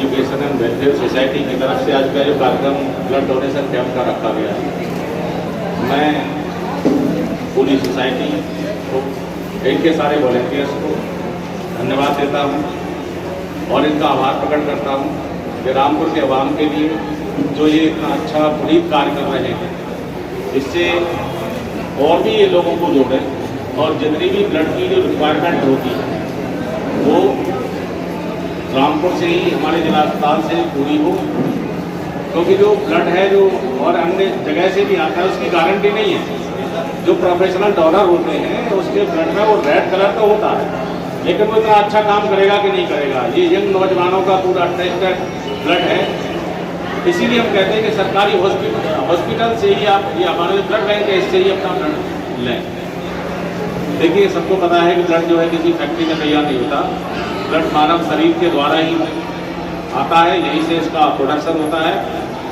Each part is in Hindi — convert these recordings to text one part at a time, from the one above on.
एजुकेशन एंड वेलफेयर सोसाइटी की तरफ से आज का जो कार्यक्रम ब्लड डोनेशन कैंप का रखा गया है, मैं पूरी सोसाइटी को, इनके सारे वॉलंटियर्स को धन्यवाद देता हूँ और इनका आभार प्रकट करता हूँ कि रामपुर के आवाम के लिए जो ये इतना अच्छा पुनीत कार्य कर रहे हैं, इससे और भी ये लोगों को जोड़े और जितनी भी ब्लड की जो रिक्वायरमेंट होगी वो रामपुर से ही, हमारे जिला अस्पताल से पूरी हो, क्योंकि जो ब्लड है जो और अन्य जगह से भी आता है उसकी गारंटी नहीं है। जो प्रोफेशनल डोनर होते हैं उसके ब्लड में वो रेड कलर का होता है, लेकिन वो इतना अच्छा काम करेगा कि नहीं करेगा। ये यंग नौजवानों का पूरा टेस्टेड ब्लड है, इसीलिए हम कहते हैं कि सरकारी हॉस्पिटल से ही आप, ये हमारे ब्लड बैंक है, इससे ही अपना ब्लड लें। देखिए, सबको पता है कि ब्लड जो है किसी फैक्ट्री में तैयार नहीं होता, ब्लड मानव शरीर के द्वारा ही आता है, यहीं से इसका प्रोडक्शन होता है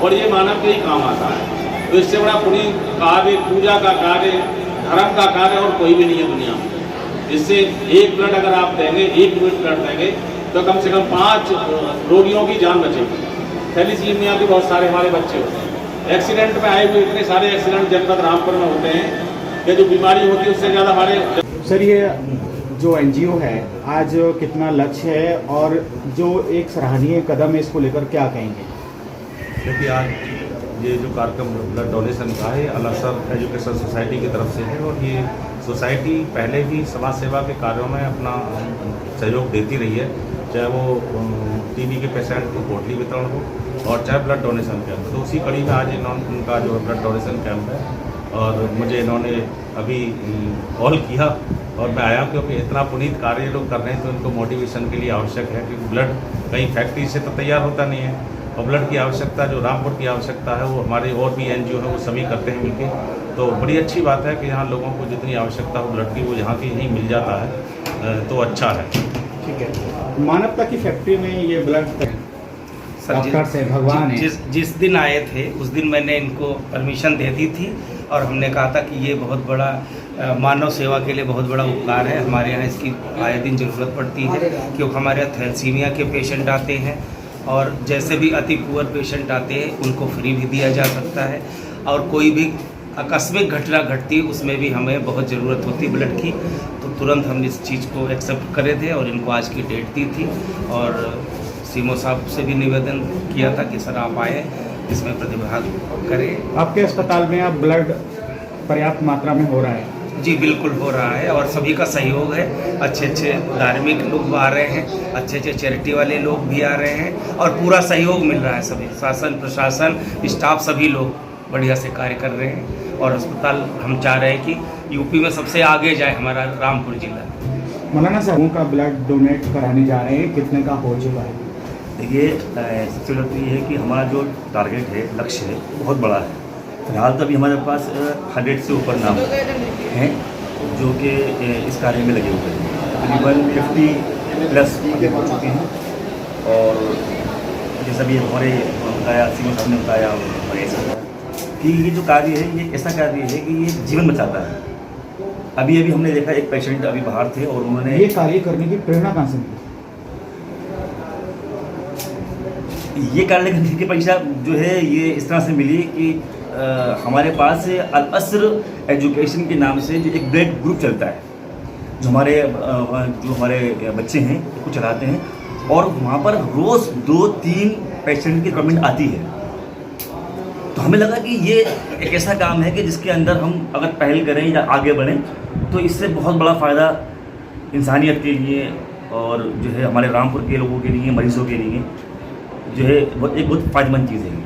और ये मानव के ही काम आता है। तो इससे बड़ा पूरी कार्य, पूजा का कार्य, धर्म का कार्य और कोई भी नहीं है दुनिया में। इससे एक ब्लड अगर आप देंगे, 1 यूनिट ब्लड देंगे तो कम से कम 5 रोगियों की जान बचेगी। थैलीसीमिया के बहुत सारे हमारे बच्चे होते हैं, एक्सीडेंट में आए हुए इतने सारे एक्सीडेंट जनपद रामपुर में होते हैं कि जो बीमारी होती है उससे ज़्यादा हमारे। सर, ये जो एनजीओ है आज कितना लक्ष्य है और जो एक सराहनीय कदम है, इसको लेकर क्या कहेंगे? क्योंकि आज ये जो कार्यक्रम ब्लड डोनेशन का है अलासर एजुकेशन सोसाइटी की तरफ से है और ये सोसाइटी पहले भी समाज सेवा के कार्यों में अपना सहयोग देती रही है, चाहे वो टीबी के पेशेंट को पोटली वितरण हो और चाहे ब्लड डोनेशन कैंप। तो उसी कड़ी में आज उनका जो ब्लड डोनेशन कैंप है और मुझे इन्होंने अभी कॉल किया और मैं आया, क्योंकि इतना पुनीत कार्य लोग कर रहे हैं तो इनको मोटिवेशन के लिए आवश्यक है, क्योंकि ब्लड कहीं फैक्ट्री से तो तैयार होता नहीं है और ब्लड की आवश्यकता, जो रामपुर की आवश्यकता है, वो हमारे और भी एनजीओ है वो सभी करते हैं मिलकर। तो बड़ी अच्छी बात है कि यहाँ लोगों को जितनी आवश्यकता हो ब्लड की वो यहाँ की यहीं मिल जाता है, तो अच्छा है। ठीक है, मानवता की फैक्ट्री में ये ब्लड डॉक्टर से भगवान है। जिस दिन आए थे उस दिन मैंने इनको परमिशन दे दी थी और हमने कहा था कि ये बहुत बड़ा मानव सेवा के लिए बहुत बड़ा उपकार है। हमारे यहाँ इसकी आए दिन ज़रूरत पड़ती है, क्योंकि हमारे यहाँ थैलेसीमिया के पेशेंट आते हैं और जैसे भी अति पुअर पेशेंट आते हैं उनको फ्री भी दिया जा सकता है, और कोई भी आकस्मिक घटना घटती है उसमें भी हमें बहुत ज़रूरत होती है ब्लड की, तो तुरंत हम इस चीज़ को एक्सेप्ट करे थे और इनको आज की डेट दी थी और सीमो साहब से भी निवेदन किया था कि सर आप आए, इसमें प्रतिभाग करें। आपके अस्पताल में अब ब्लड पर्याप्त मात्रा में हो रहा है? जी बिल्कुल हो रहा है और सभी का सहयोग है। अच्छे अच्छे धार्मिक लोग आ रहे हैं, अच्छे अच्छे चैरिटी वाले लोग भी आ रहे हैं और पूरा सहयोग मिल रहा है। सभी शासन, प्रशासन, स्टाफ, सभी लोग बढ़िया से कार्य कर रहे हैं और अस्पताल हम चाह रहे हैं कि यूपी में सबसे आगे जाए हमारा रामपुर जिला। मौलाना साहब का ब्लड डोनेट कराने जा रहे हैं, कितने का हो चुका है? देखिए, सबसे बड़ी बात ये है कि हमारा जो टारगेट है, लक्ष्य है, बहुत बड़ा है। फिलहाल तो अभी हमारे पास 100 से ऊपर नाम हैं जो कि इस कार्य में लगे हुए हैं। तकरीबन 50+ आगे हो चुके हैं और जैसा भी हमारे बताया, सीमा साहब ने बताया और ऐसा कि ये जो कार्य है ये ऐसा कार्य है कि ये जीवन बचाता है। अभी हमने देखा एक पेशेंट अभी बाहर थे और उन्होंने ये कार्य करने की प्रेरणा कहाँ से मिली? ये कार्य करने की परीक्षा जो है ये इस तरह से मिली कि हमारे पास अल-असर एजुकेशन के नाम से जो एक ब्लड ग्रुप चलता है, जो हमारे बच्चे हैं उसको चलाते हैं और वहाँ पर रोज़ 2-3 पेशेंट की रिक्वायरमेंट आती है। तो हमें लगा कि ये एक ऐसा काम है कि जिसके अंदर हम अगर पहल करें या आगे बढ़ें तो इससे बहुत बड़ा फ़ायदा इंसानियत के लिए और जो है हमारे रामपुर के लोगों के लिए, मरीज़ों के लिए जो है एक बहुत फ़ायदेमंद चीज़ है।